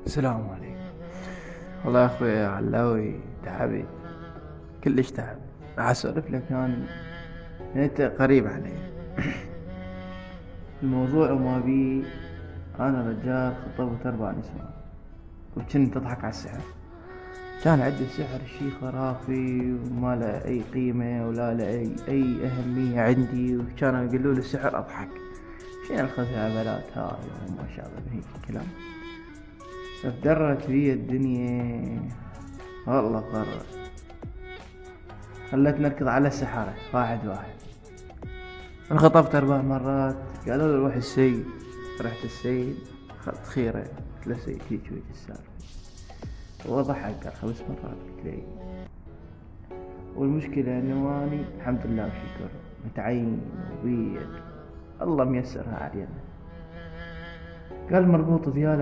السلام عليكم. والله يا اخوي يا علاوي تعبت، كلش تعب. راح اسولف لك كان انت قريب علي. الموضوع وما بي. انا رجال خطبت 4 نسوان وكنت تضحك على السحر. كان عندي السحر شي خرافي وما له اي قيمة ولا له اي اهمية عندي، وكانوا يقولوا لي السحر اضحك. شنو الخزعبلات هاي وما شابه هيك كلام. فدرت بي الدنيا والله قرر. خلتني اركض على السحرة واحد واحد. انخطبت 4 مرات. قالوا لي روح السيد. رحت السيد اخذت خيرة. قلت له سيد هيك وهيك السالفة. هو ضحك قال 5 مرات. قلت له والمشكلة انه اني الحمد لله وشكر متعين وبيد الله ميسرها علينا. قال مربوط ديالك